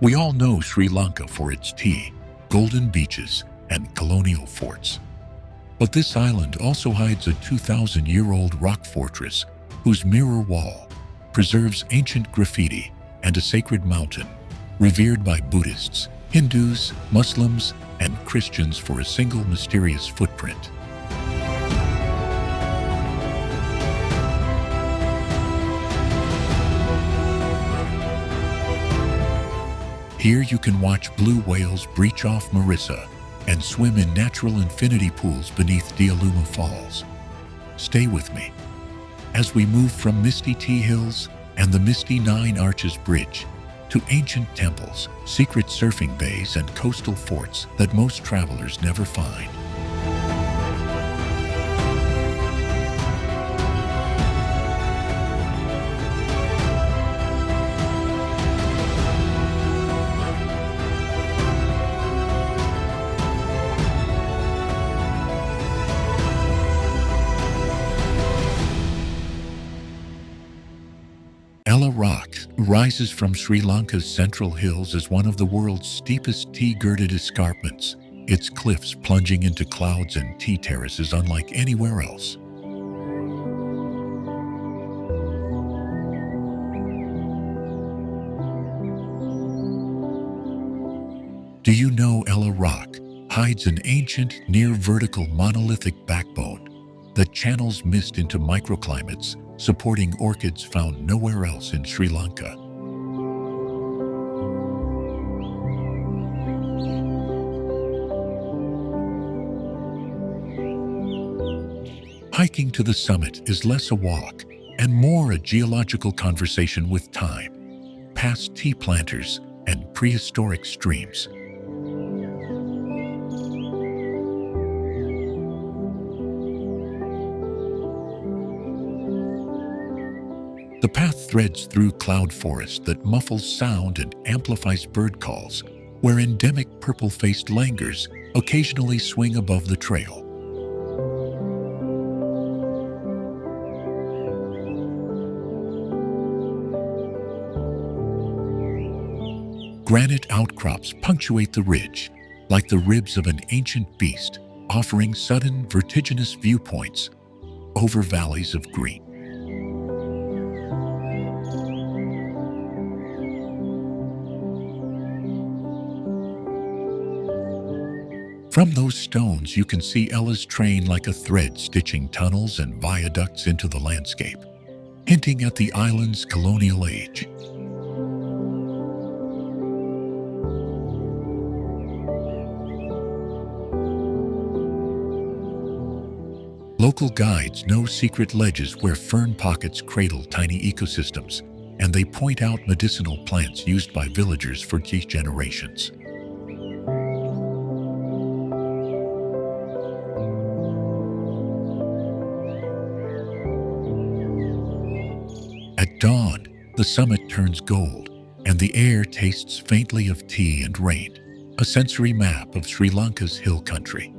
We all know Sri Lanka for its tea, golden beaches, and colonial forts. But this island also hides a 2,000-year-old rock fortress whose mirror wall preserves ancient graffiti and a sacred mountain, revered by Buddhists, Hindus, Muslims, and Christians for a single mysterious footprint. Here you can watch blue whales breach off Mirissa and swim in natural infinity pools beneath Diyaluma Falls. Stay with me as we move from misty tea hills and the misty Nine Arches Bridge to ancient temples, secret surfing bays, and coastal forts that most travelers never find. Yala Rock rises from Sri Lanka's central hills as one of the world's steepest tea-girded escarpments, its cliffs plunging into clouds and tea terraces unlike anywhere else. Do you know Yala Rock hides an ancient, near-vertical monolithic backbone that channels mist into microclimates, supporting orchids found nowhere else in Sri Lanka? Hiking to the summit is less a walk and more a geological conversation with time, past tea planters, and prehistoric streams. The path threads through cloud forest that muffles sound and amplifies bird calls, where endemic purple-faced langurs occasionally swing above the trail. Granite outcrops punctuate the ridge, like the ribs of an ancient beast, offering sudden, vertiginous viewpoints over valleys of green. From those stones, you can see Ella's train like a thread stitching tunnels and viaducts into the landscape, hinting at the island's colonial age. Local guides know secret ledges where fern pockets cradle tiny ecosystems, and they point out medicinal plants used by villagers for generations. At dawn, the summit turns gold, and the air tastes faintly of tea and rain, a sensory map of Sri Lanka's hill country.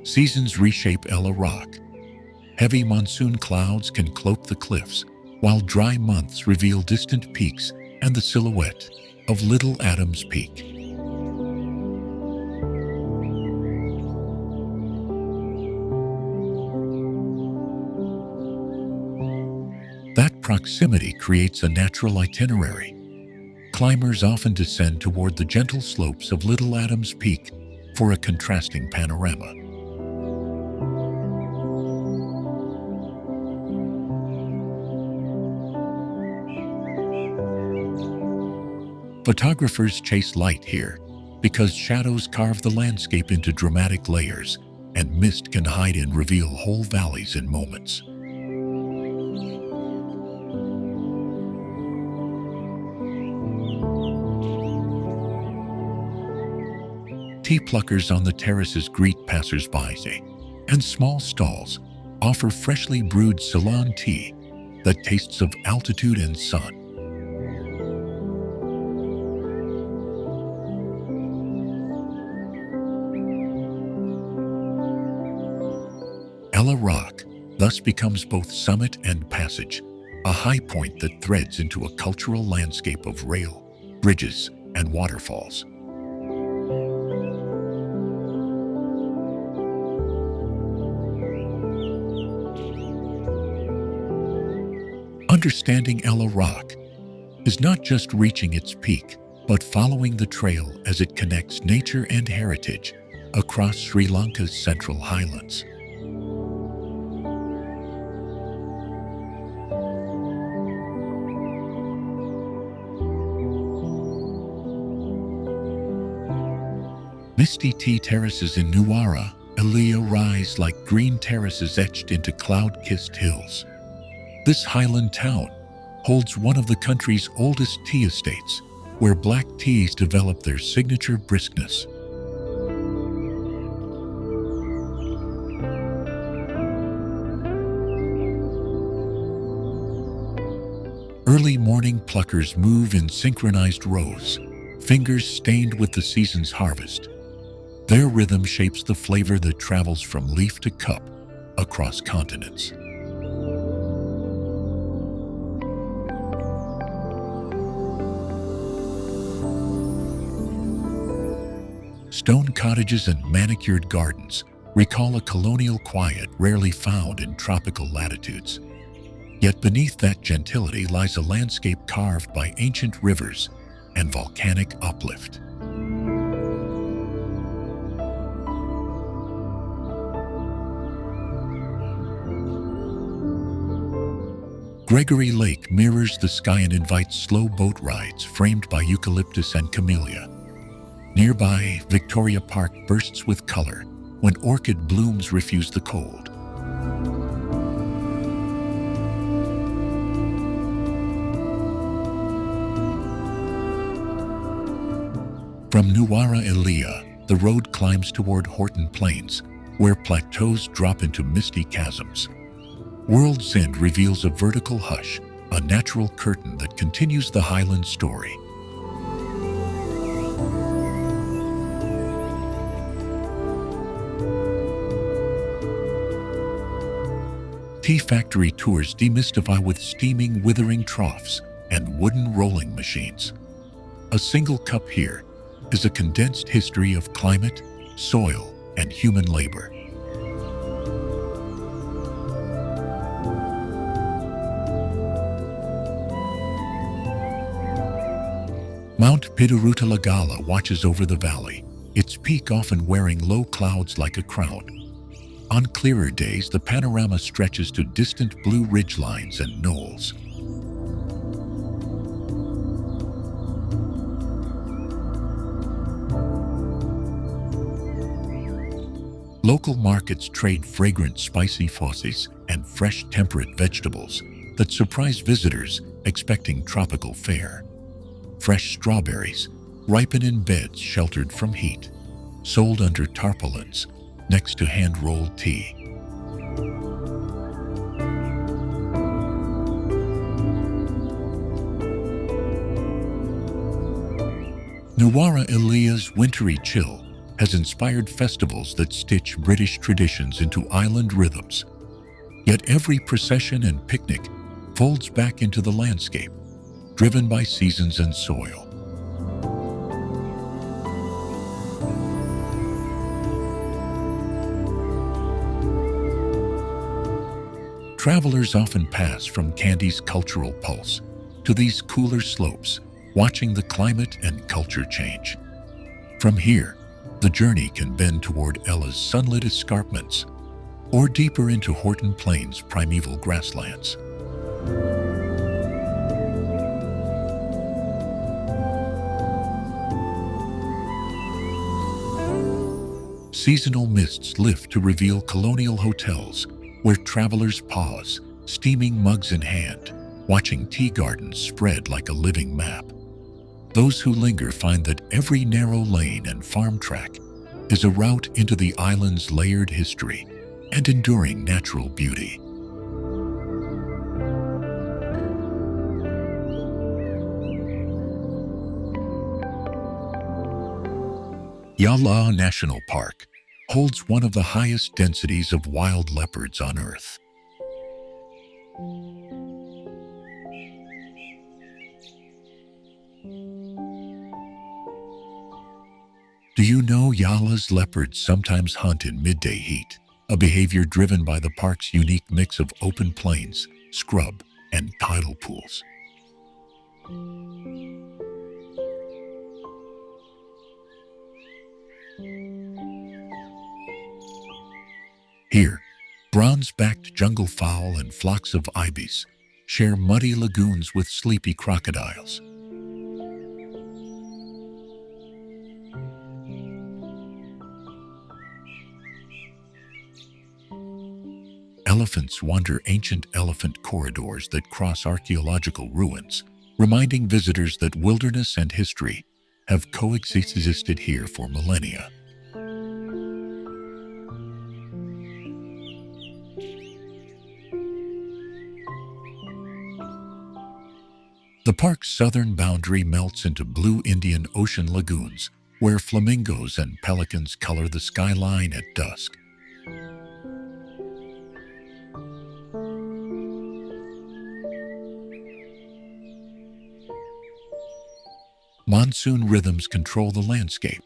Seasons reshape Yala Rock. Heavy monsoon clouds can cloak the cliffs, while dry months reveal distant peaks and the silhouette of Little Adams Peak. That proximity creates a natural itinerary. Climbers often descend toward the gentle slopes of Little Adams Peak for a contrasting panorama. Photographers chase light here because shadows carve the landscape into dramatic layers, and mist can hide and reveal whole valleys in moments. Tea pluckers on the terraces greet passers-by, and small stalls offer freshly brewed Ceylon tea that tastes of altitude and sun. Yala Rock thus becomes both summit and passage, a high point that threads into a cultural landscape of rail, bridges, and waterfalls. Understanding Yala Rock is not just reaching its peak, but following the trail as it connects nature and heritage across Sri Lanka's central highlands. Misty tea terraces in Nuwara Eliya rise like green terraces etched into cloud-kissed hills. This highland town holds one of the country's oldest tea estates, where black teas develop their signature briskness. Early morning pluckers move in synchronized rows, fingers stained with the season's harvest. Their rhythm shapes the flavor that travels from leaf to cup across continents. Stone cottages and manicured gardens recall a colonial quiet rarely found in tropical latitudes. Yet beneath that gentility lies a landscape carved by ancient rivers and volcanic uplift. Gregory Lake mirrors the sky and invites slow boat rides framed by eucalyptus and camellia. Nearby, Victoria Park bursts with color when orchid blooms refuse the cold. From Nuwara Eliya, the road climbs toward Horton Plains, where plateaus drop into misty chasms. World's End reveals a vertical hush, a natural curtain that continues the highland story. Tea factory tours demystify with steaming, withering troughs and wooden rolling machines. A single cup here is a condensed history of climate, soil, and human labor. Mount Pidirutalagala watches over the valley, its peak often wearing low clouds like a crown. On clearer days, the panorama stretches to distant blue ridgelines and knolls. Local markets trade fragrant spicy fosses and fresh temperate vegetables that surprise visitors expecting tropical fare. Fresh strawberries ripen in beds sheltered from heat, sold under tarpaulins next to hand-rolled tea. Nuwara Eliya's wintry chill has inspired festivals that stitch British traditions into island rhythms. Yet every procession and picnic folds back into the landscape, driven by seasons and soil. Travelers often pass from Kandy's cultural pulse to these cooler slopes, watching the climate and culture change. From here, the journey can bend toward Ella's sunlit escarpments or deeper into Horton Plains' primeval grasslands. Seasonal mists lift to reveal colonial hotels where travelers pause, steaming mugs in hand, watching tea gardens spread like a living map. Those who linger find that every narrow lane and farm track is a route into the island's layered history and enduring natural beauty. Yala National Park holds one of the highest densities of wild leopards on Earth. Do you know Yala's leopards sometimes hunt in midday heat, a behavior driven by the park's unique mix of open plains, scrub, and tidal pools? Here, bronze-backed jungle fowl and flocks of ibis share muddy lagoons with sleepy crocodiles. Elephants wander ancient elephant corridors that cross archaeological ruins, reminding visitors that wilderness and history have coexisted here for millennia. The park's southern boundary melts into blue Indian Ocean lagoons, where flamingos and pelicans color the skyline at dusk. Monsoon rhythms control the landscape,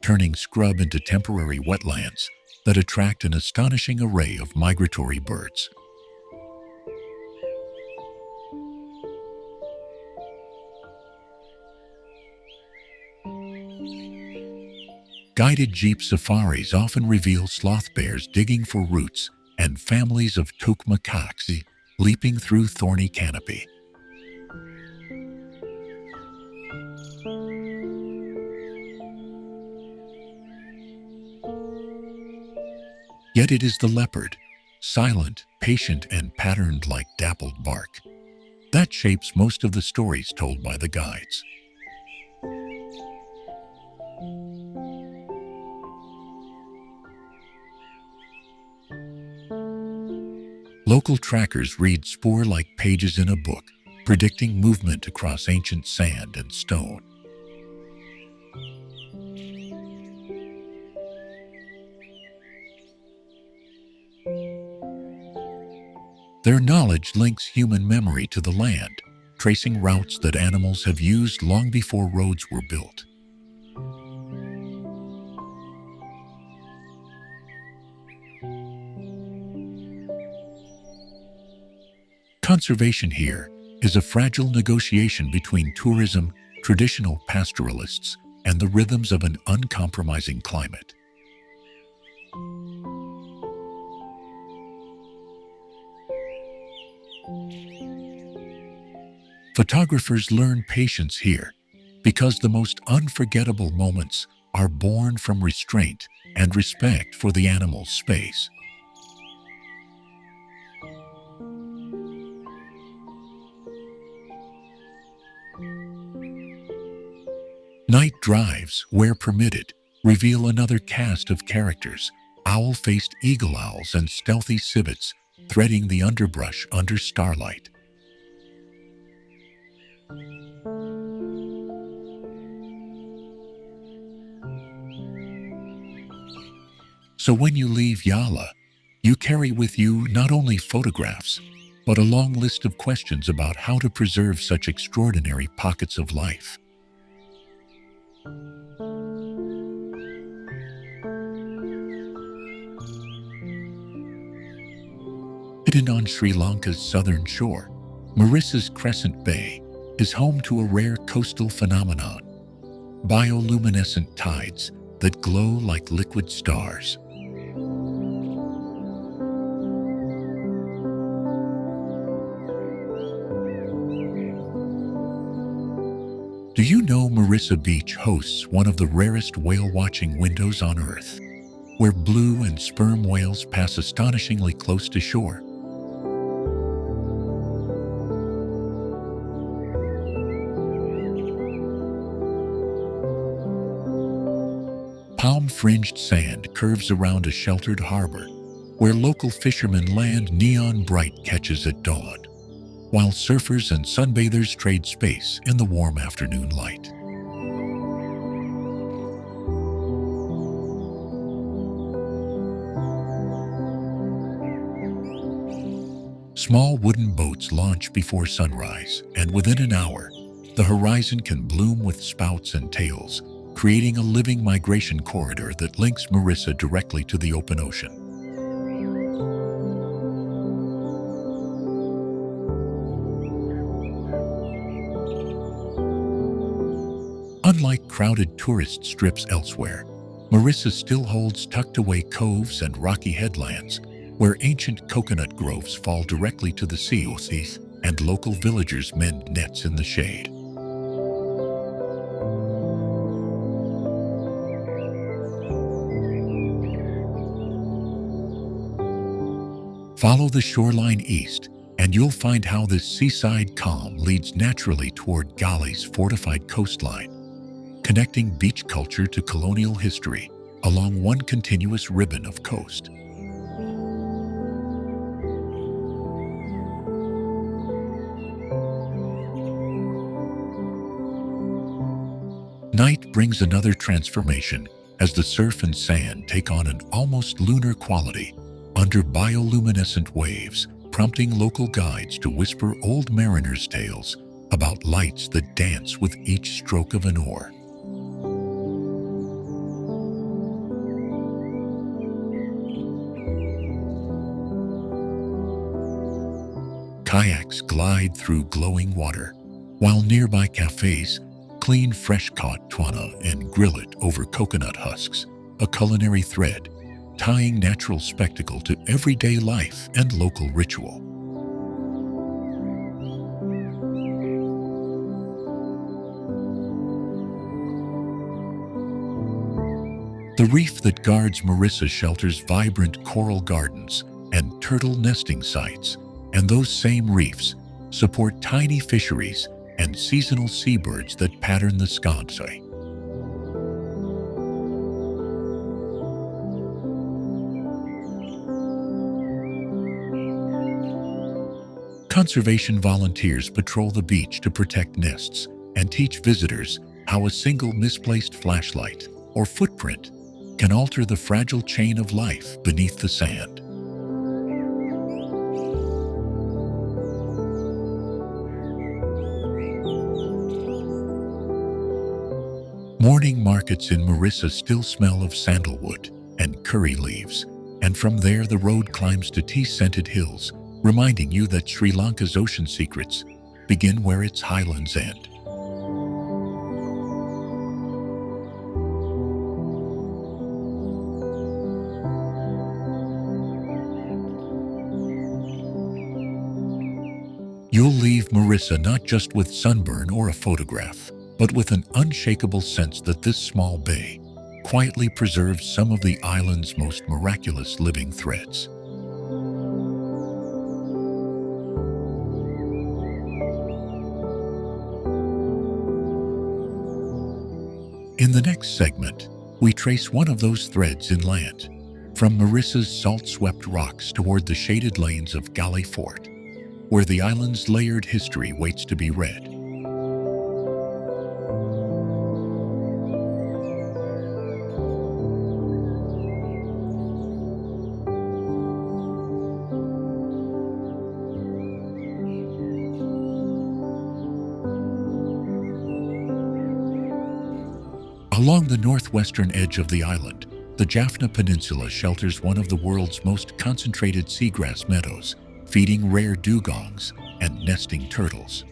turning scrub into temporary wetlands that attract an astonishing array of migratory birds. Guided jeep safaris often reveal sloth bears digging for roots and families of tukmakaksi leaping through thorny canopy. Yet it is the leopard, silent, patient, and patterned like dappled bark, that shapes most of the stories told by the guides. Local trackers read spoor-like pages in a book, predicting movement across ancient sand and stone. Their knowledge links human memory to the land, tracing routes that animals have used long before roads were built. Conservation here is a fragile negotiation between tourism, traditional pastoralists, and the rhythms of an uncompromising climate. Photographers learn patience here because the most unforgettable moments are born from restraint and respect for the animal's space. Night drives, where permitted, reveal another cast of characters: owl-faced eagle owls and stealthy civets threading the underbrush under starlight. So when you leave Yala, you carry with you not only photographs, but a long list of questions about how to preserve such extraordinary pockets of life. Hidden on Sri Lanka's southern shore, Mirissa's Crescent Bay is home to a rare coastal phenomenon: bioluminescent tides that glow like liquid stars. Do you know Mirissa Beach hosts one of the rarest whale-watching windows on Earth, where blue and sperm whales pass astonishingly close to shore? Palm-fringed sand curves around a sheltered harbor, where local fishermen land neon-bright catches at dawn, while surfers and sunbathers trade space in the warm afternoon light. Small wooden boats launch before sunrise, and within an hour, the horizon can bloom with spouts and tails, creating a living migration corridor that links Mirissa directly to the open ocean. Unlike crowded tourist strips elsewhere, Mirissa still holds tucked-away coves and rocky headlands where ancient coconut groves fall directly to the sea, and local villagers mend nets in the shade. Follow the shoreline east, and you'll find how this seaside calm leads naturally toward Galle's fortified coastline, connecting beach culture to colonial history along one continuous ribbon of coast. Night brings another transformation as the surf and sand take on an almost lunar quality under bioluminescent waves, prompting local guides to whisper old mariners' tales about lights that dance with each stroke of an oar. Kayaks glide through glowing water, while nearby cafes clean fresh-caught tuna and grill it over coconut husks, a culinary thread tying natural spectacle to everyday life and local ritual. The reef that guards Mirissa shelters vibrant coral gardens and turtle nesting sites, and those same reefs support tiny fisheries and seasonal seabirds that pattern the sky. Conservation volunteers patrol the beach to protect nests and teach visitors how a single misplaced flashlight or footprint can alter the fragile chain of life beneath the sand. Morning markets in Mirissa still smell of sandalwood and curry leaves, and from there the road climbs to tea-scented hills, reminding you that Sri Lanka's ocean secrets begin where its highlands end. You'll leave Mirissa not just with sunburn or a photograph, but with an unshakable sense that this small bay quietly preserves some of the island's most miraculous living threads. In the next segment, we trace one of those threads inland, from Mirissa's salt-swept rocks toward the shaded lanes of Galle Fort, where the island's layered history waits to be read. Along the northwestern edge of the island, the Jaffna Peninsula shelters one of the world's most concentrated seagrass meadows, feeding rare dugongs and nesting turtles.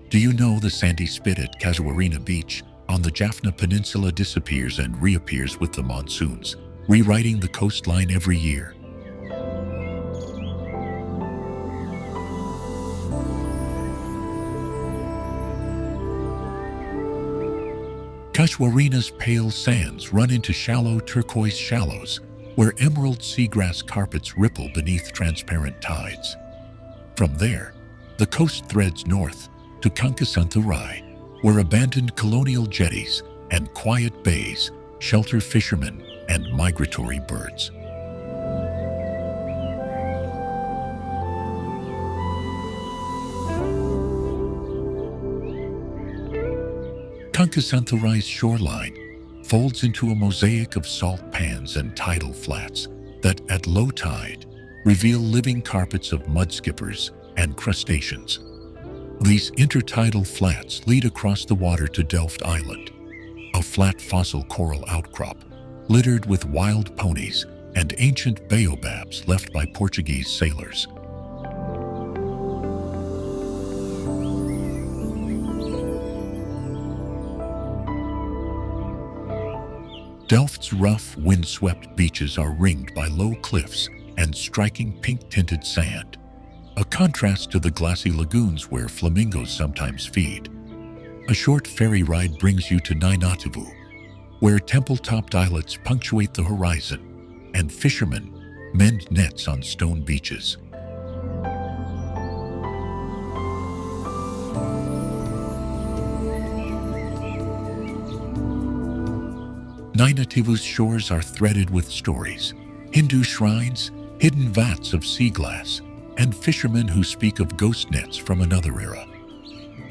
Do you know the sandy spit at Casuarina Beach on the Jaffna Peninsula disappears and reappears with the monsoons, rewriting the coastline every year? Casuarina's pale sands run into shallow turquoise shallows, where emerald seagrass carpets ripple beneath transparent tides. From there, the coast threads north to Kankasantharai, where abandoned colonial jetties and quiet bays shelter fishermen and migratory birds. Kankasantharai's shoreline folds into a mosaic of salt pans and tidal flats that, at low tide, reveal living carpets of mudskippers and crustaceans. These intertidal flats lead across the water to Delft Island, a flat fossil coral outcrop littered with wild ponies and ancient baobabs left by Portuguese sailors. Delft's rough, windswept beaches are ringed by low cliffs and striking pink-tinted sand, a contrast to the glassy lagoons where flamingos sometimes feed. A short ferry ride brings you to Nainativu, where temple-topped islets punctuate the horizon, and fishermen mend nets on stone beaches. Nainativu's shores are threaded with stories: Hindu shrines, hidden vats of sea glass, and fishermen who speak of ghost nets from another era.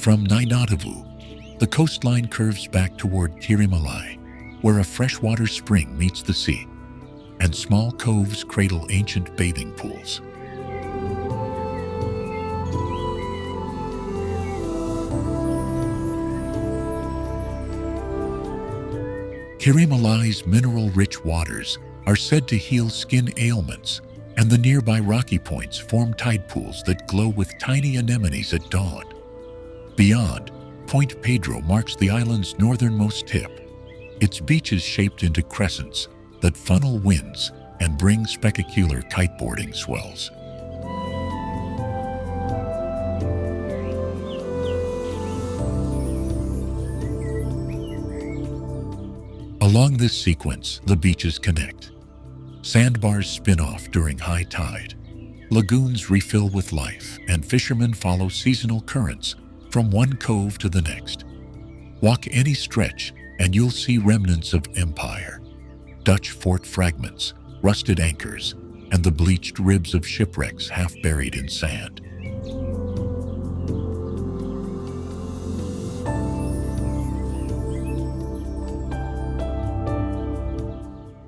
From Nainativu, the coastline curves back toward Tirimalai, where a freshwater spring meets the sea, and small coves cradle ancient bathing pools. Tirimalai's mineral-rich waters are said to heal skin ailments, and the nearby rocky points form tide pools that glow with tiny anemones at dawn. Beyond, Point Pedro marks the island's northernmost tip, its beaches shaped into crescents that funnel winds and bring spectacular kiteboarding swells. Along this sequence, the beaches connect. Sandbars spin off during high tide. Lagoons refill with life, and fishermen follow seasonal currents from one cove to the next. Walk any stretch, and you'll see remnants of empire. Dutch fort fragments, rusted anchors, and the bleached ribs of shipwrecks half buried in sand.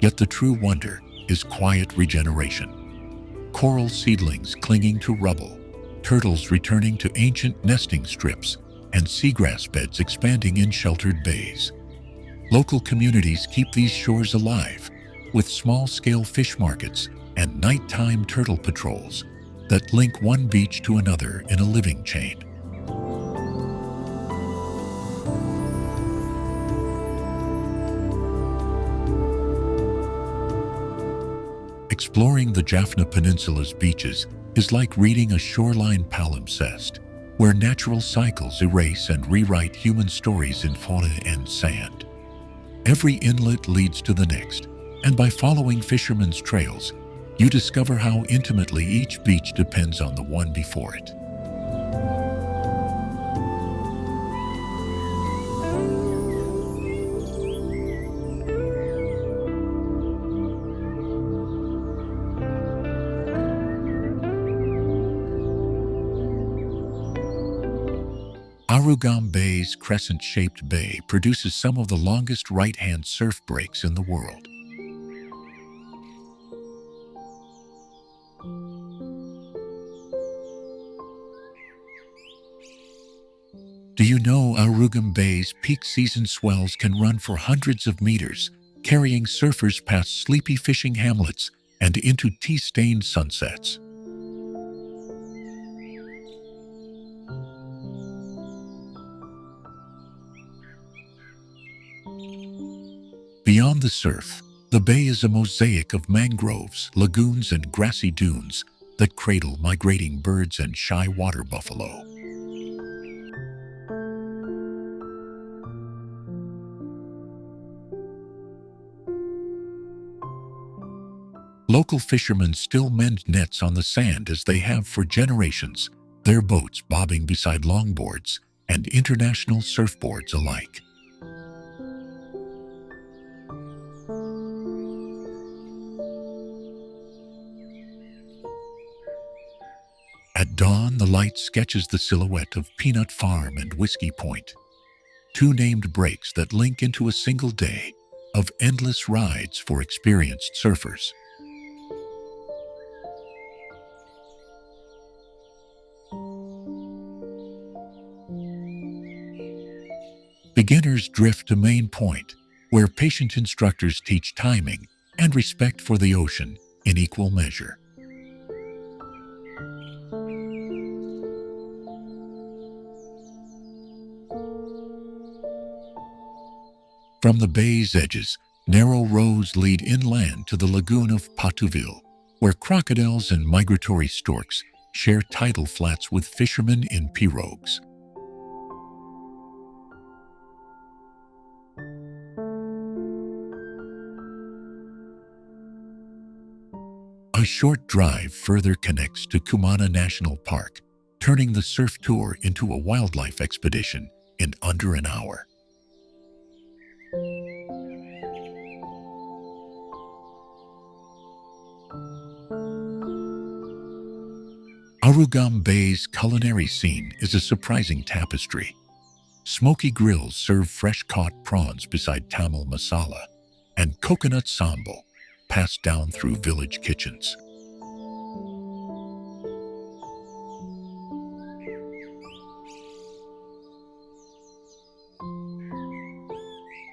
Yet the true wonder is quiet regeneration. Coral seedlings clinging to rubble, turtles returning to ancient nesting strips, and seagrass beds expanding in sheltered bays. Local communities keep these shores alive with small-scale fish markets and nighttime turtle patrols that link one beach to another in a living chain. Exploring the Jaffna Peninsula's beaches is like reading a shoreline palimpsest, where natural cycles erase and rewrite human stories in fauna and sand. Every inlet leads to the next, and by following fishermen's trails, you discover how intimately each beach depends on the one before it. Arugam Bay's crescent-shaped bay produces some of the longest right-hand surf breaks in the world. Do you know Arugam Bay's peak season swells can run for hundreds of meters, carrying surfers past sleepy fishing hamlets and into tea-stained sunsets? Beyond the surf, the bay is a mosaic of mangroves, lagoons, and grassy dunes that cradle migrating birds and shy water buffalo. Local fishermen still mend nets on the sand as they have for generations, their boats bobbing beside longboards and international surfboards alike. At dawn, the light sketches the silhouette of Peanut Farm and Whiskey Point, two named breaks that link into a single day, of endless rides for experienced surfers. Beginners drift to Main Point, where patient instructors teach timing and respect for the ocean in equal measure. From the bay's edges, narrow roads lead inland to the lagoon of Patuville, where crocodiles and migratory storks share tidal flats with fishermen in pirogues. A short drive further connects to Yala National Park, turning the surf tour into a wildlife expedition in under an hour. Arugam Bay's culinary scene is a surprising tapestry. Smoky grills serve fresh-caught prawns beside Tamil masala, and coconut sambal passed down through village kitchens.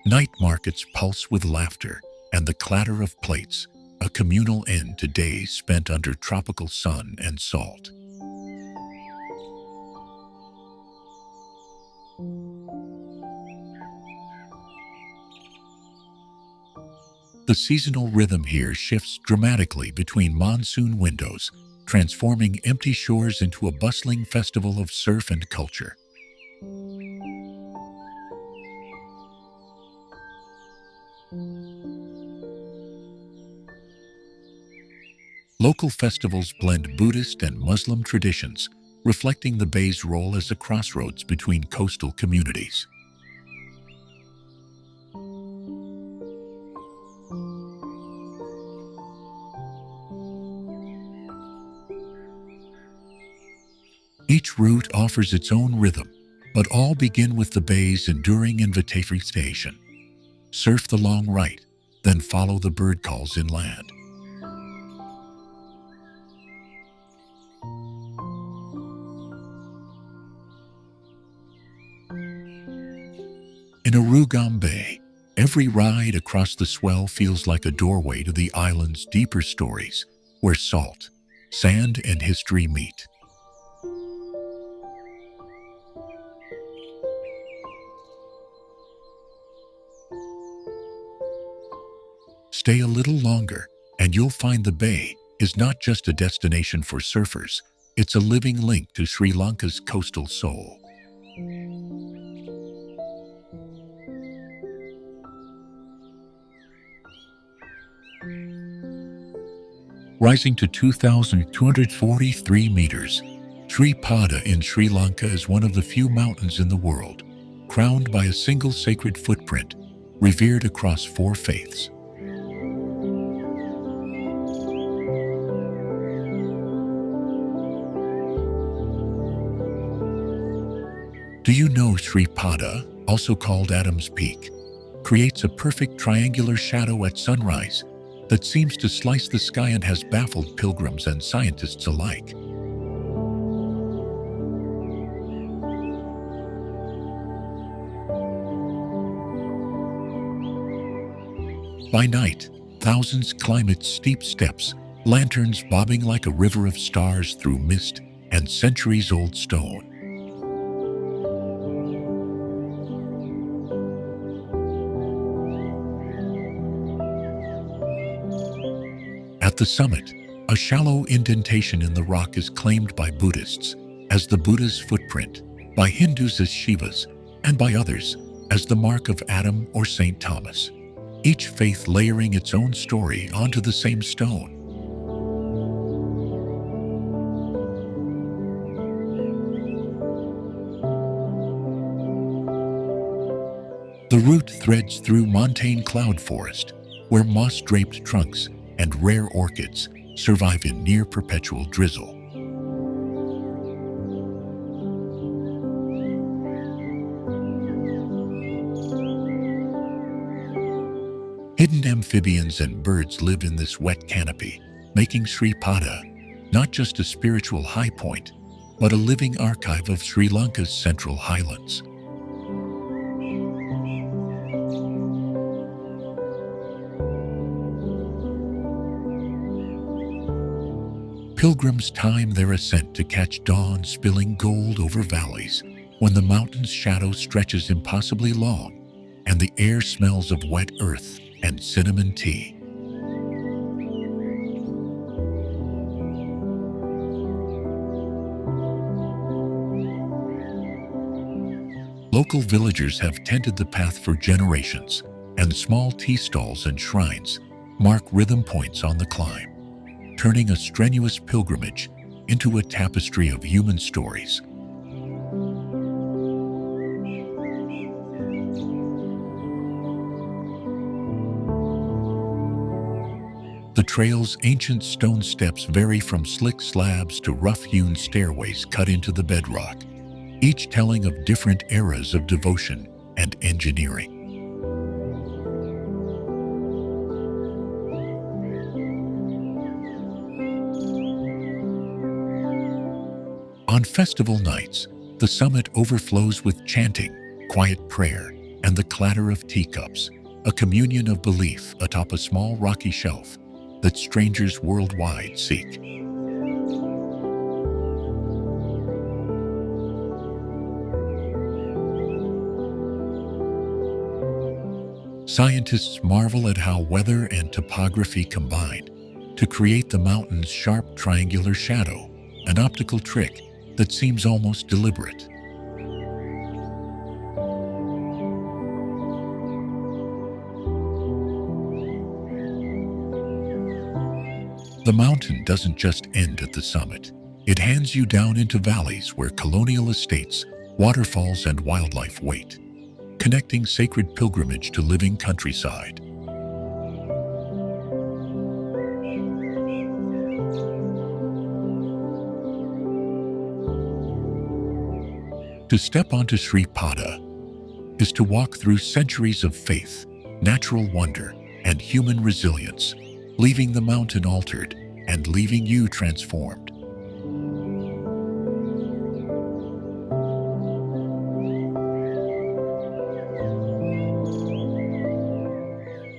Night markets pulse with laughter and the clatter of plates, a communal end to days spent under tropical sun and salt. The seasonal rhythm here shifts dramatically between monsoon windows, transforming empty shores into a bustling festival of surf and culture. Local festivals blend Buddhist and Muslim traditions, reflecting the bay's role as a crossroads between coastal communities. Each route offers its own rhythm, but all begin with the bay's enduring invitation. Surf the long right, then follow the bird calls inland. In Arugam Bay, every ride across the swell feels like a doorway to the island's deeper stories, where salt, sand, and history meet. Stay a little longer, and you'll find the bay is not just a destination for surfers, it's a living link to Sri Lanka's coastal soul. Rising to 2,243 meters, Sri Pada in Sri Lanka is one of the few mountains in the world, crowned by a single sacred footprint, revered across 4 faiths. Do you know Sri Pada, also called Adam's Peak, creates a perfect triangular shadow at sunrise that seems to slice the sky and has baffled pilgrims and scientists alike. By night, thousands climb its steep steps, lanterns bobbing like a river of stars through mist and centuries-old stone. At the summit, a shallow indentation in the rock is claimed by Buddhists as the Buddha's footprint, by Hindus as Shiva's, and by others as the mark of Adam or St. Thomas, each faith layering its own story onto the same stone. The route threads through montane cloud forest, where moss-draped trunks and rare orchids survive in near-perpetual drizzle. Hidden amphibians and birds live in this wet canopy, making Sri Pada not just a spiritual high point, but a living archive of Sri Lanka's central highlands. Pilgrims time their ascent to catch dawn spilling gold over valleys when the mountain's shadow stretches impossibly long and the air smells of wet earth and cinnamon tea. Local villagers have tended the path for generations, and small tea stalls and shrines mark rhythm points on the climb, turning a strenuous pilgrimage into a tapestry of human stories. The trail's ancient stone steps vary from slick slabs to rough-hewn stairways cut into the bedrock, each telling of different eras of devotion and engineering. On festival nights, the summit overflows with chanting, quiet prayer, and the clatter of teacups, a communion of belief atop a small rocky shelf that strangers worldwide seek. Scientists marvel at how weather and topography combined to create the mountain's sharp triangular shadow, an optical trick that seems almost deliberate. The mountain doesn't just end at the summit. It hands you down into valleys where colonial estates, waterfalls, and wildlife wait, connecting sacred pilgrimage to living countryside. To step onto Sri Pada is to walk through centuries of faith, natural wonder, and human resilience, leaving the mountain altered and leaving you transformed.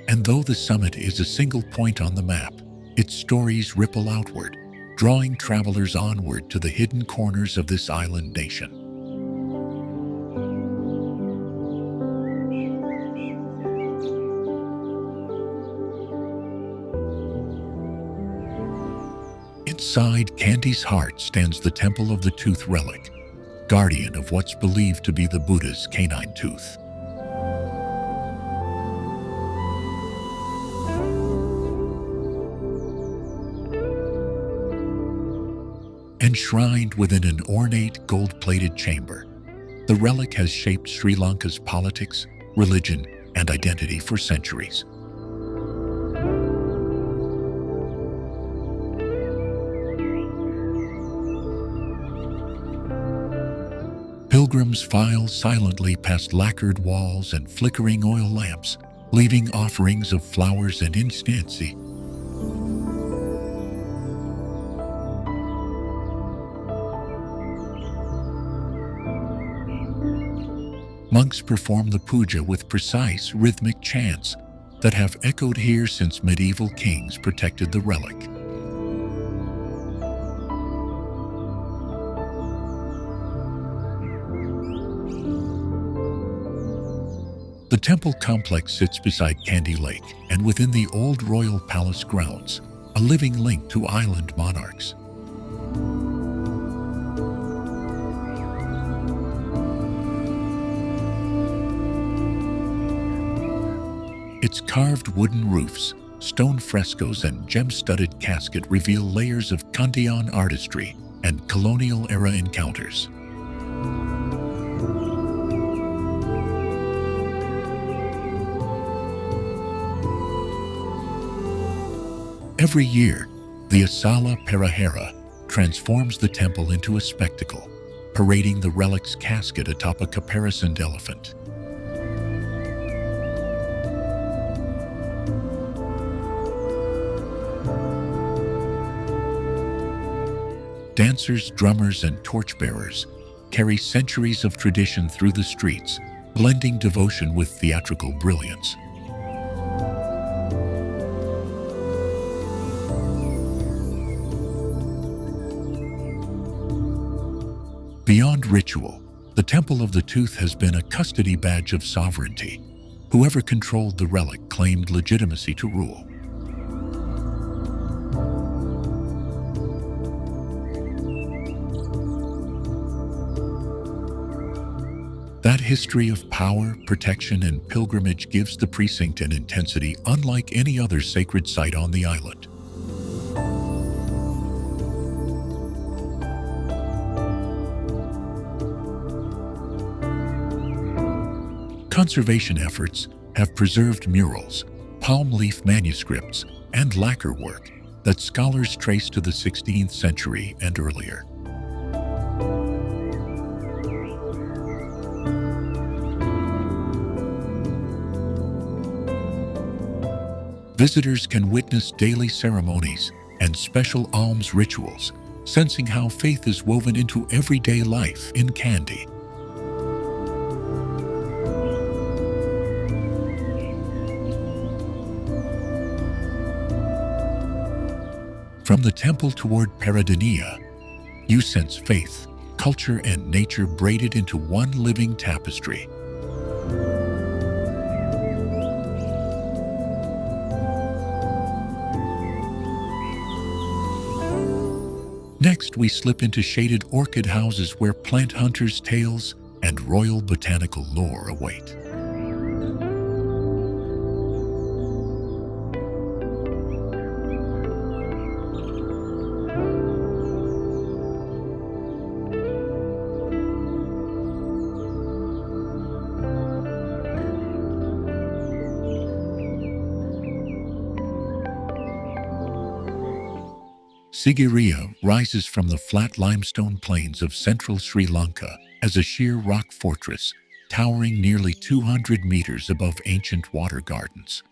And though the summit is a single point on the map, its stories ripple outward, drawing travelers onward to the hidden corners of this island nation. Inside Kandi's heart stands the Temple of the Tooth Relic, guardian of what's believed to be the Buddha's canine tooth. Enshrined within an ornate gold-plated chamber, the relic has shaped Sri Lanka's politics, religion, and identity for centuries. Pilgrims file silently past lacquered walls and flickering oil lamps, leaving offerings of flowers and incense. Monks perform the puja with precise, rhythmic chants that have echoed here since medieval kings protected the relic. The temple complex sits beside Kandy Lake and within the old royal palace grounds, a living link to island monarchs. Its carved wooden roofs, stone frescoes, and gem-studded casket reveal layers of Kandyan artistry and colonial-era encounters. Every year, the Asala Perahera transforms the temple into a spectacle, parading the relic's casket atop a caparisoned elephant. Dancers, drummers, and torchbearers carry centuries of tradition through the streets, blending devotion with theatrical brilliance. Beyond ritual, the Temple of the Tooth has been a custody badge of sovereignty. Whoever controlled the relic claimed legitimacy to rule. That history of power, protection, and pilgrimage gives the precinct an intensity unlike any other sacred site on the island. Conservation efforts have preserved murals, palm leaf manuscripts, and lacquer work that scholars trace to the 16th century and earlier. Visitors can witness daily ceremonies and special alms rituals, sensing how faith is woven into everyday life in Kandy. From the temple toward Peradeniya, you sense faith, culture, and nature braided into one living tapestry. Next, we slip into shaded orchid houses where plant hunters' tales and royal botanical lore await. Sigiriya rises from the flat limestone plains of central Sri Lanka as a sheer rock fortress, towering nearly 200 meters above ancient water gardens.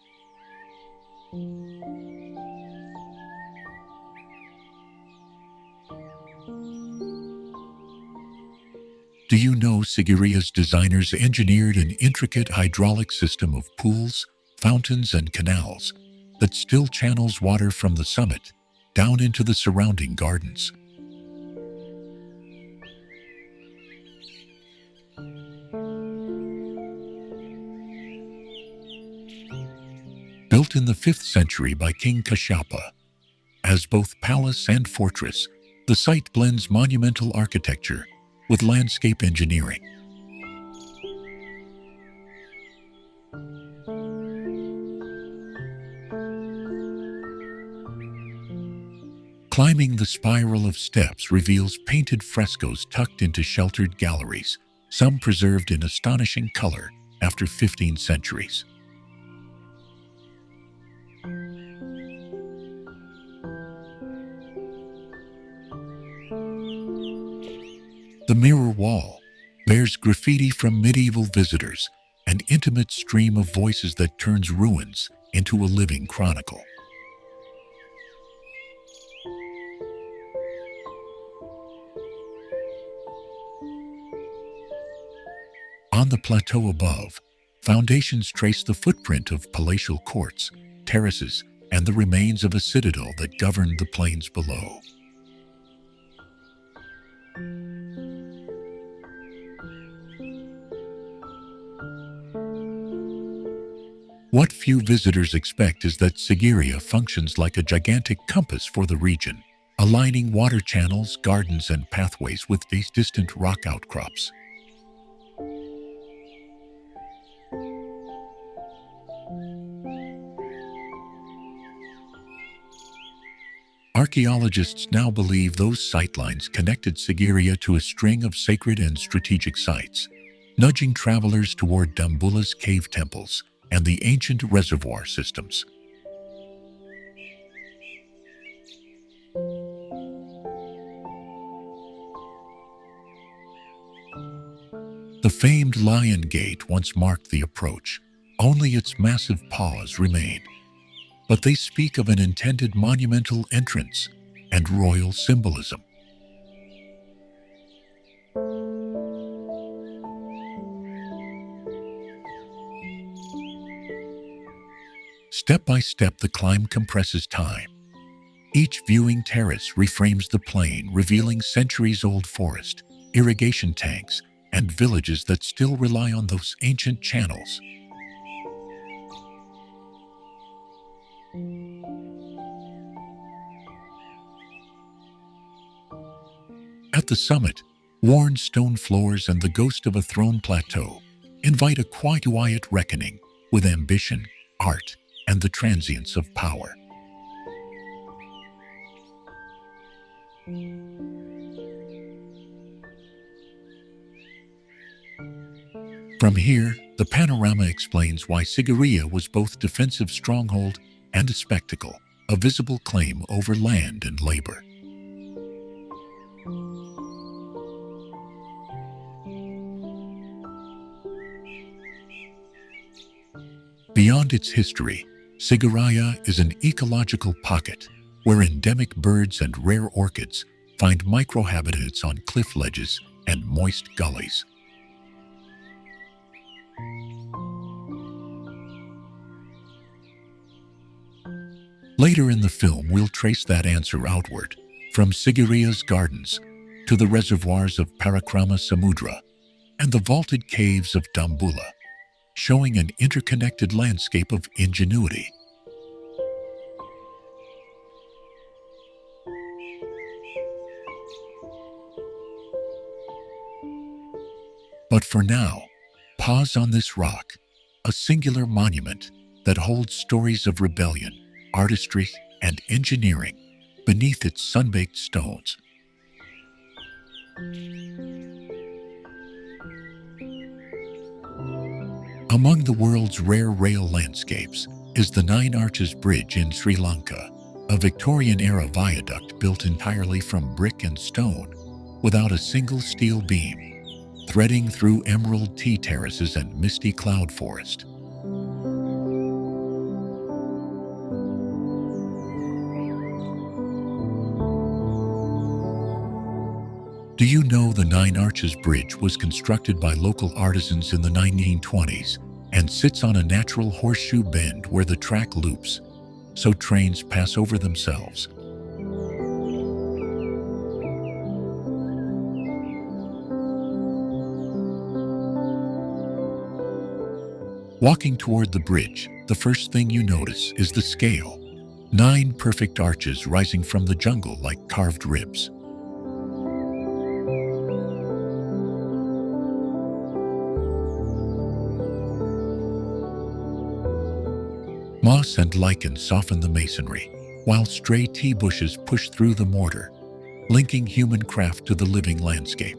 Do you know Sigiriya's designers engineered an intricate hydraulic system of pools, fountains, and canals that still channels water from the summit down into the surrounding gardens? Built in the 5th century by King Kashyapa, as both palace and fortress, the site blends monumental architecture with landscape engineering. Climbing the spiral of steps reveals painted frescoes tucked into sheltered galleries, some preserved in astonishing color after 15 centuries. The mirror wall bears graffiti from medieval visitors, an intimate stream of voices that turns ruins into a living chronicle. On the plateau above, foundations trace the footprint of palatial courts, terraces, and the remains of a citadel that governed the plains below. What few visitors expect is that Sigiriya functions like a gigantic compass for the region, aligning water channels, gardens, and pathways with these distant rock outcrops. Archaeologists now believe those sightlines connected Sigiriya to a string of sacred and strategic sites, nudging travelers toward Dambula's cave temples and the ancient reservoir systems. The famed Lion Gate once marked the approach. Only its massive paws remain, but they speak of an intended monumental entrance and royal symbolism. Step by step, the climb compresses time. Each viewing terrace reframes the plain, revealing centuries-old forest, irrigation tanks, and villages that still rely on those ancient channels. At the summit, worn stone floors and the ghost of a thrown plateau invite a quiet reckoning with ambition, art, and the transience of power. From here, the panorama explains why Sigiriya was both defensive stronghold and a spectacle, a visible claim over land and labor. Beyond its history, Sigiriya is an ecological pocket where endemic birds and rare orchids find microhabitats on cliff ledges and moist gullies. Later in the film, we'll trace that answer outward, from Sigiriya's gardens to the reservoirs of Parakrama Samudra and the vaulted caves of Dambulla, showing an interconnected landscape of ingenuity. But for now, pause on this rock, a singular monument that holds stories of rebellion, artistry, and engineering beneath its sun-baked stones. Among the world's rare rail landscapes is the Nine Arches Bridge in Sri Lanka, a Victorian-era viaduct built entirely from brick and stone, without a single steel beam, threading through emerald tea terraces and misty cloud forest. Do you know the Nine Arches Bridge was constructed by local artisans in the 1920s and sits on a natural horseshoe bend where the track loops, so trains pass over themselves? Walking toward the bridge, the first thing you notice is the scale. 9 perfect arches rising from the jungle like carved ribs. Moss and lichen soften the masonry, while stray tea bushes push through the mortar, linking human craft to the living landscape.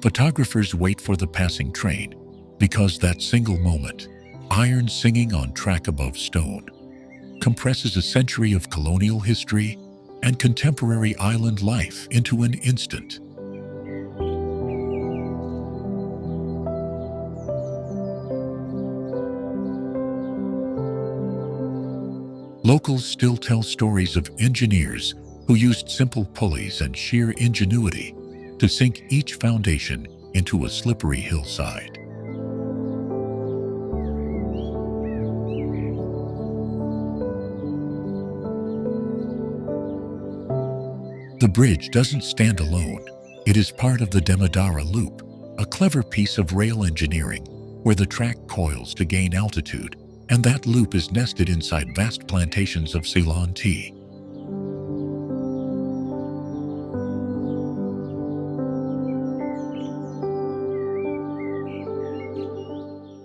Photographers wait for the passing train, because that single moment, iron singing on track above stone, compresses a century of colonial history and contemporary island life into an instant. Locals still tell stories of engineers who used simple pulleys and sheer ingenuity to sink each foundation into a slippery hillside. The bridge doesn't stand alone. It is part of the Demadara Loop, a clever piece of rail engineering where the track coils to gain altitude, and that loop is nested inside vast plantations of Ceylon tea.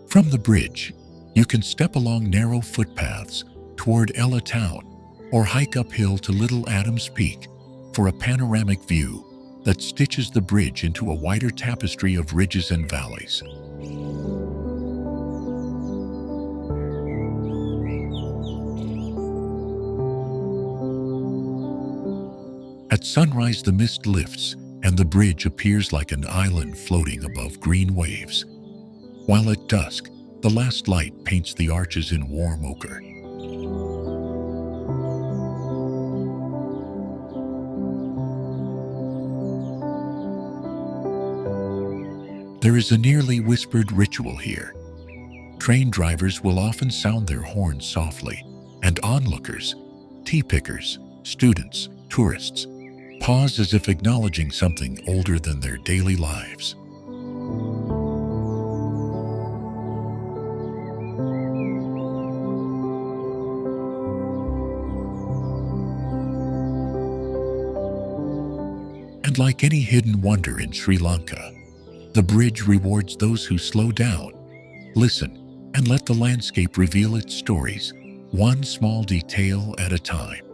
From the bridge, you can step along narrow footpaths toward Ella Town or hike uphill to Little Adams Peak for a panoramic view that stitches the bridge into a wider tapestry of ridges and valleys. At sunrise, the mist lifts and the bridge appears like an island floating above green waves, while at dusk, the last light paints the arches in warm ochre. There is a nearly whispered ritual here. Train drivers will often sound their horns softly, and onlookers, tea pickers, students, tourists, pause as if acknowledging something older than their daily lives. And like any hidden wonder in Sri Lanka, the bridge rewards those who slow down, listen, and let the landscape reveal its stories, one small detail at a time.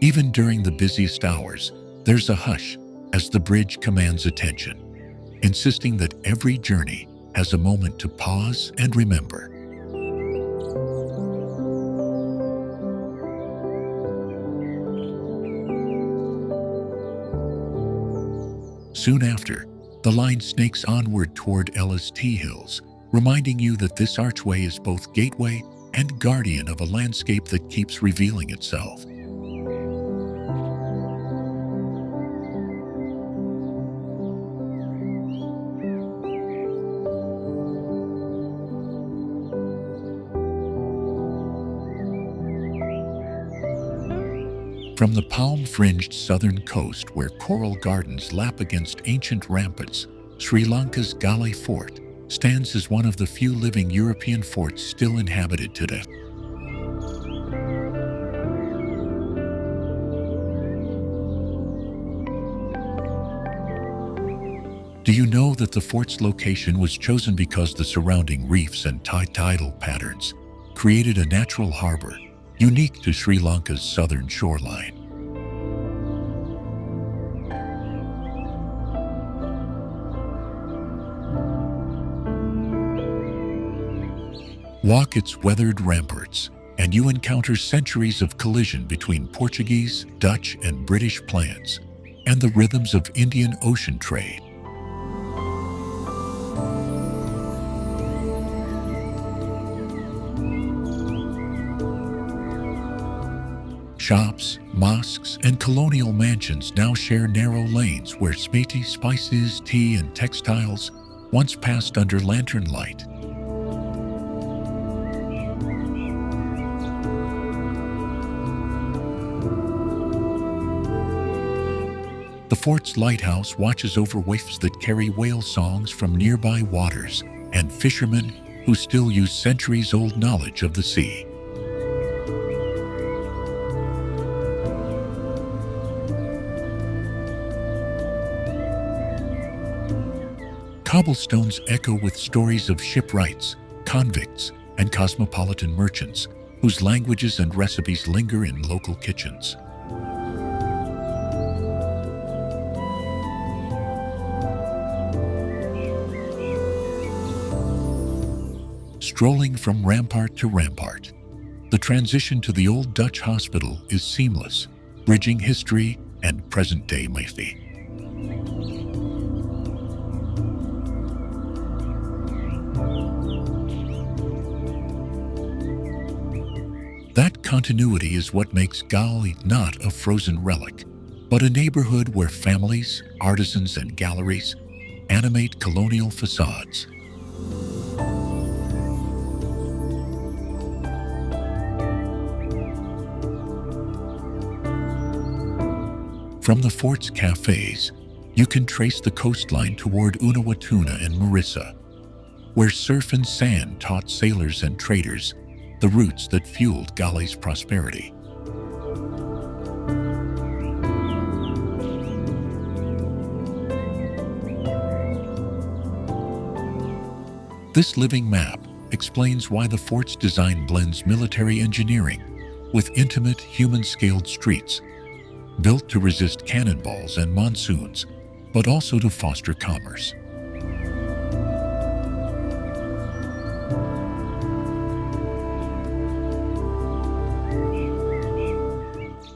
Even during the busiest hours, there's a hush as the bridge commands attention, insisting that every journey has a moment to pause and remember. Soon after, the line snakes onward toward Ella's Tea Hills, reminding you that this archway is both gateway and guardian of a landscape that keeps revealing itself. From the palm-fringed southern coast where coral gardens lap against ancient ramparts, Sri Lanka's Galle Fort stands as one of the few living European forts still inhabited today. Do you know that the fort's location was chosen because the surrounding reefs and tidal patterns created a natural harbor unique to Sri Lanka's southern shoreline? Walk its weathered ramparts, and you encounter centuries of collision between Portuguese, Dutch, and British plans, and the rhythms of Indian Ocean trade. Shops, mosques, and colonial mansions now share narrow lanes where spices, tea, and textiles once passed under lantern light. The fort's lighthouse watches over waifs that carry whale songs from nearby waters and fishermen who still use centuries-old knowledge of the sea. Cobblestones echo with stories of shipwrights, convicts, and cosmopolitan merchants whose languages and recipes linger in local kitchens. Strolling from rampart to rampart, the transition to the old Dutch hospital is seamless, bridging history and present-day Mayfi. That continuity is what makes Galle not a frozen relic, but a neighborhood where families, artisans, and galleries animate colonial facades. From the fort's cafes, you can trace the coastline toward Unawatuna and Mirissa, where surf and sand taught sailors and traders the roots that fueled Galle's prosperity. This living map explains why the fort's design blends military engineering with intimate human-scaled streets, built to resist cannonballs and monsoons, but also to foster commerce.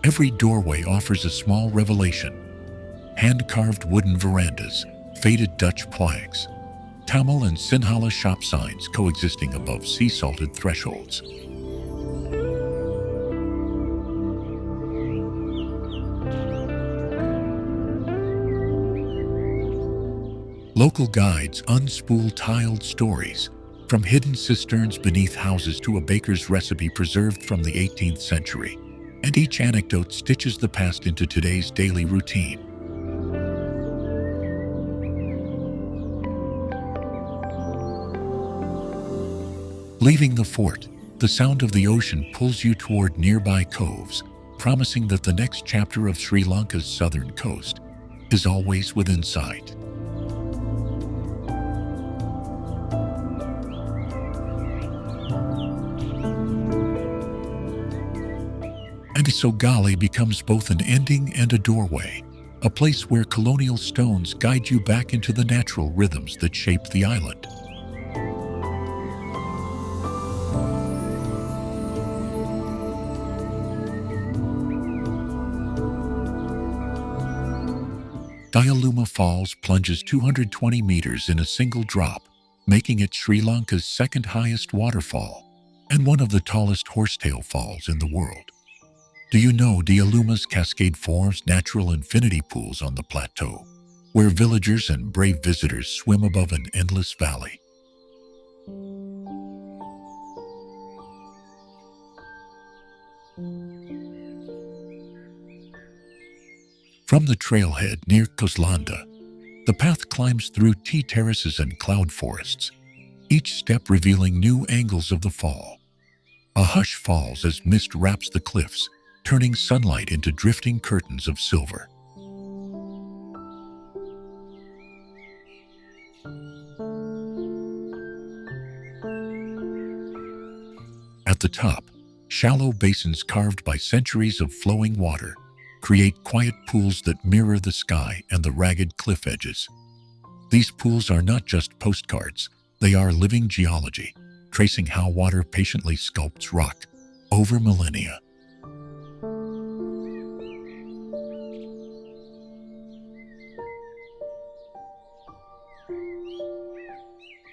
Every doorway offers a small revelation: hand-carved wooden verandas, faded Dutch plaques, Tamil and Sinhala shop signs coexisting above sea-salted thresholds. Local guides unspool tiled stories, from hidden cisterns beneath houses to a baker's recipe preserved from the 18th century, and each anecdote stitches the past into today's daily routine. Leaving the fort, the sound of the ocean pulls you toward nearby coves, promising that the next chapter of Sri Lanka's southern coast is always within sight. And so Galle becomes both an ending and a doorway, a place where colonial stones guide you back into the natural rhythms that shaped the island. Diyaluma Falls plunges 220 meters in a single drop, making it Sri Lanka's second highest waterfall and one of the tallest horsetail falls in the world. Do you know Diyaluma's cascade forms natural infinity pools on the plateau, where villagers and brave visitors swim above an endless valley? From the trailhead near Koslanda, the path climbs through tea terraces and cloud forests, each step revealing new angles of the fall. A hush falls as mist wraps the cliffs, turning sunlight into drifting curtains of silver. At the top, shallow basins carved by centuries of flowing water create quiet pools that mirror the sky and the ragged cliff edges. These pools are not just postcards, they are living geology, tracing how water patiently sculpts rock over millennia.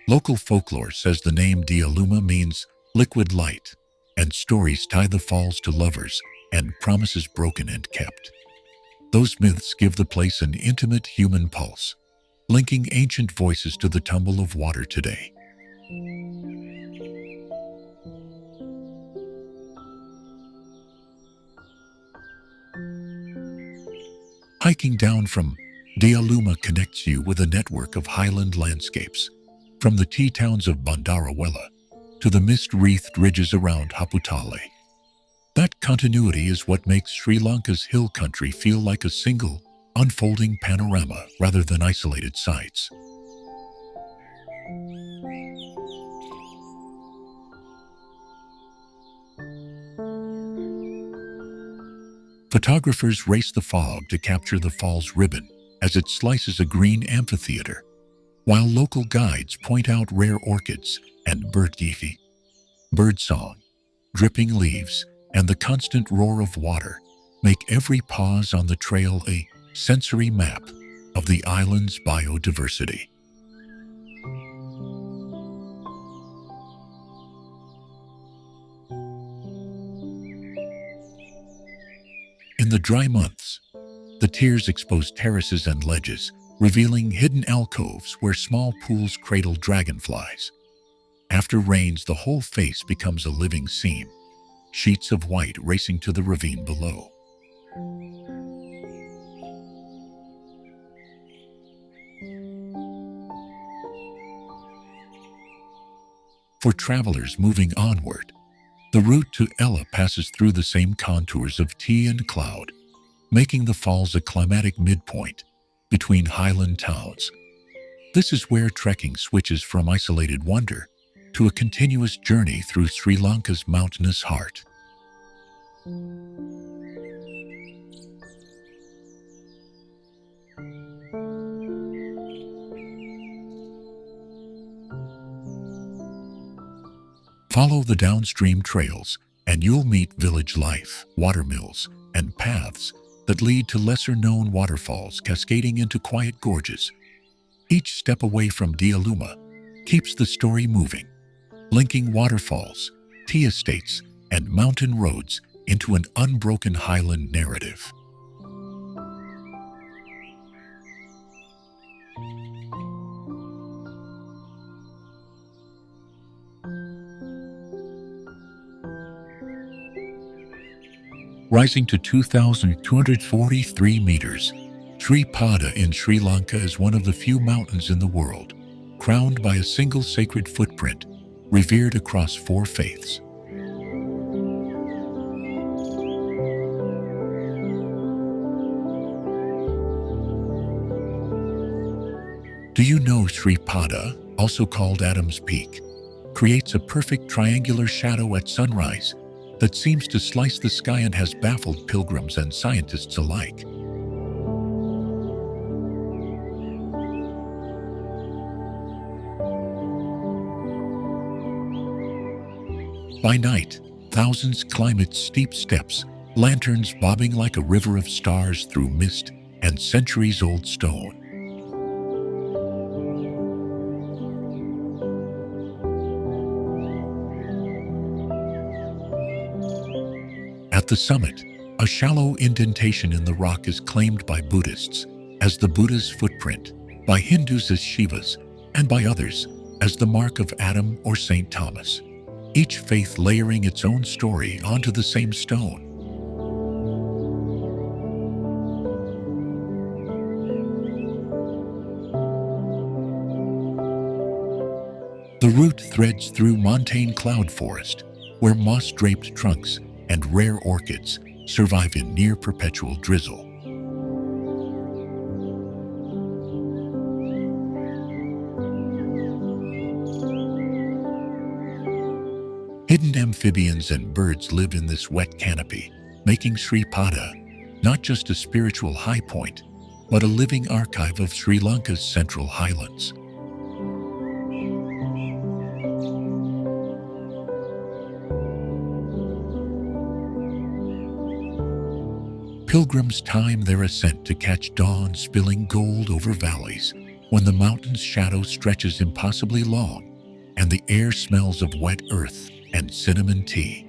Local folklore says the name Diyaluma means liquid light, and stories tie the falls to lovers and promises broken and kept. Those myths give the place an intimate human pulse, linking ancient voices to the tumble of water today. Hiking down from Diyaluma connects you with a network of highland landscapes, from the tea towns of Bandarawela to the mist-wreathed ridges around Haputale. That continuity is what makes Sri Lanka's hill country feel like a single, unfolding panorama rather than isolated sites. Photographers race the fog to capture the fall's ribbon as it slices a green amphitheater, while local guides point out rare orchids and birdsong, dripping leaves, and the constant roar of water make every pause on the trail a sensory map of the island's biodiversity. In the dry months, the tiers expose terraces and ledges, revealing hidden alcoves where small pools cradle dragonflies. After rains, the whole face becomes a living seam, sheets of white racing to the ravine below. For travelers moving onward, the route to Ella passes through the same contours of tea and cloud, making the falls a climatic midpoint between highland towns. This is where trekking switches from isolated wonder to a continuous journey through Sri Lanka's mountainous heart. Follow the downstream trails, and you'll meet village life, watermills, and paths that lead to lesser-known waterfalls cascading into quiet gorges. Each step away from Diyaluma keeps the story moving, linking waterfalls, tea estates, and mountain roads into an unbroken highland narrative. Rising to 2,243 meters, Sri Pada in Sri Lanka is one of the few mountains in the world, crowned by a single sacred footprint, revered across 4 faiths. Do you know Sri Pada, also called Adam's Peak, creates a perfect triangular shadow at sunrise that seems to slice the sky and has baffled pilgrims and scientists alike. By night, thousands climb its steep steps, lanterns bobbing like a river of stars through mist and centuries-old stone. At the summit, a shallow indentation in the rock is claimed by Buddhists as the Buddha's footprint, by Hindus as Shiva's, and by others as the mark of Adam or St. Thomas, each faith layering its own story onto the same stone. The route threads through montane cloud forest, where moss-draped trunks and rare orchids survive in near-perpetual drizzle. Hidden amphibians and birds live in this wet canopy, making Sri Pada not just a spiritual high point, but a living archive of Sri Lanka's central highlands. Pilgrims time their ascent to catch dawn spilling gold over valleys when the mountain's shadow stretches impossibly long and the air smells of wet earth and cinnamon tea.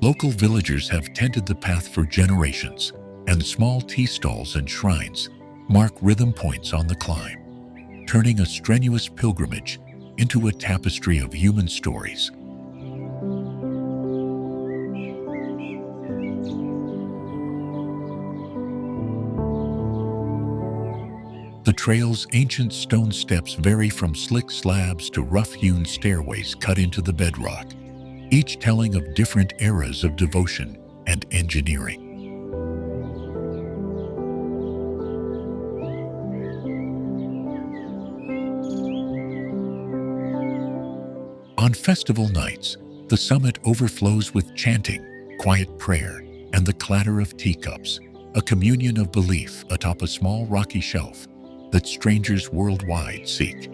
Local villagers have tended the path for generations, and small tea stalls and shrines mark rhythm points on the climb, turning a strenuous pilgrimage into a tapestry of human stories. The trail's ancient stone steps vary from slick slabs to rough-hewn stairways cut into the bedrock, each telling of different eras of devotion and engineering. On festival nights, the summit overflows with chanting, quiet prayer, and the clatter of teacups, a communion of belief atop a small rocky shelf that strangers worldwide seek.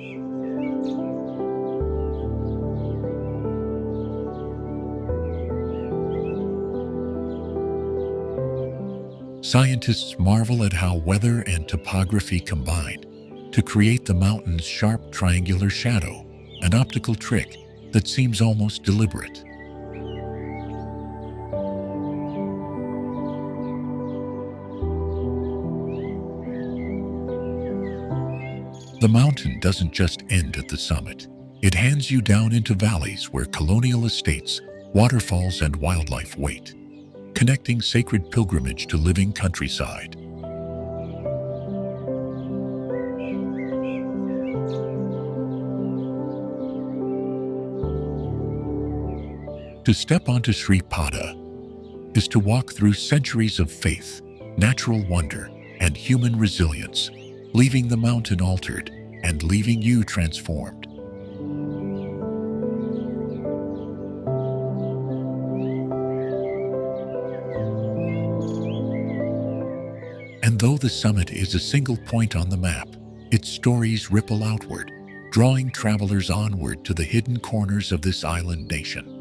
Scientists marvel at how weather and topography combined to create the mountain's sharp triangular shadow, an optical trick that seems almost deliberate. The mountain doesn't just end at the summit. It hands you down into valleys where colonial estates, waterfalls, and wildlife wait, connecting sacred pilgrimage to living countryside. To step onto Sri Pada is to walk through centuries of faith, natural wonder, and human resilience, leaving the mountain altered and leaving you transformed. And though the summit is a single point on the map, its stories ripple outward, drawing travelers onward to the hidden corners of this island nation.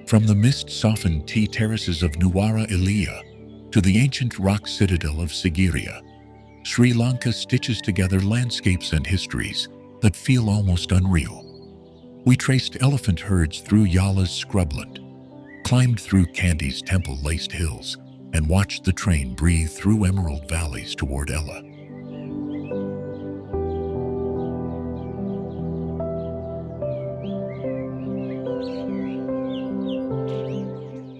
From the mist-softened tea terraces of Nuwara Eliya to the ancient rock citadel of Sigiriya, Sri Lanka stitches together landscapes and histories that feel almost unreal. We traced elephant herds through Yala's scrubland, climbed through Kandy's temple-laced hills, and watched the train breathe through emerald valleys toward Ella.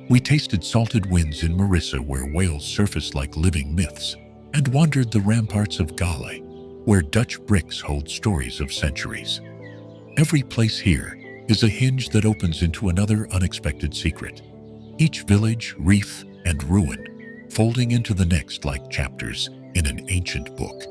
We tasted salted winds in Mirissa, where whales surfaced like living myths, and wandered the ramparts of Galle, where Dutch bricks hold stories of centuries. Every place here is a hinge that opens into another unexpected secret. Each village, reef, and ruin folding into the next like chapters in an ancient book.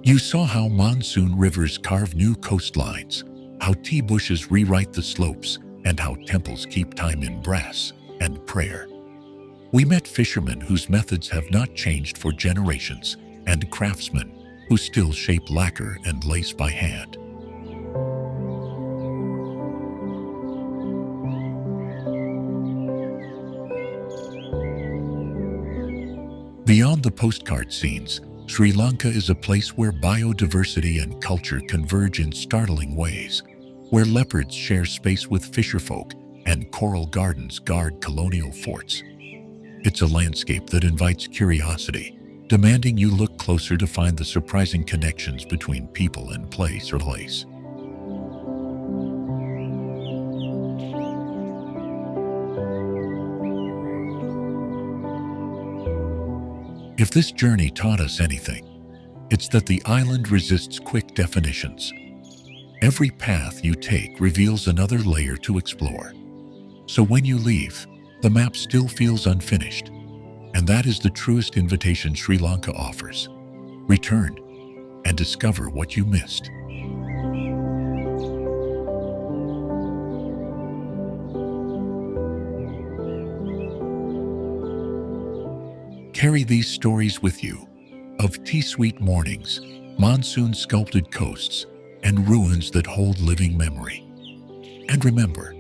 You saw how monsoon rivers carve new coastlines, how tea bushes rewrite the slopes, and how temples keep time in brass and prayer. We met fishermen whose methods have not changed for generations, and craftsmen who still shape lacquer and lace by hand. Beyond the postcard scenes, Sri Lanka is a place where biodiversity and culture converge in startling ways, where leopards share space with fisherfolk and coral gardens guard colonial forts. It's a landscape that invites curiosity, demanding you look closer to find the surprising connections between people and place. If this journey taught us anything, it's that the island resists quick definitions. Every path you take reveals another layer to explore. So when you leave, the map still feels unfinished. And that is the truest invitation Sri Lanka offers. Return and discover what you missed. Carry these stories with you of tea-sweet mornings, monsoon-sculpted coasts, and ruins that hold living memory. And remember,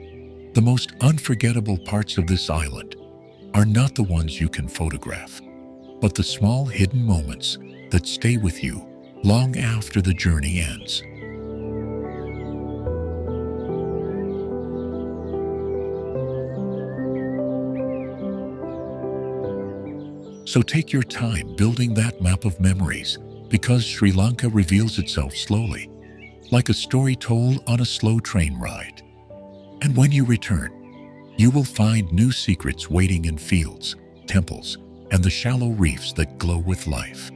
the most unforgettable parts of this island are not the ones you can photograph, but the small hidden moments that stay with you long after the journey ends. So take your time building that map of memories, because Sri Lanka reveals itself slowly, like a story told on a slow train ride. And when you return, you will find new secrets waiting in fields, temples, and the shallow reefs that glow with life.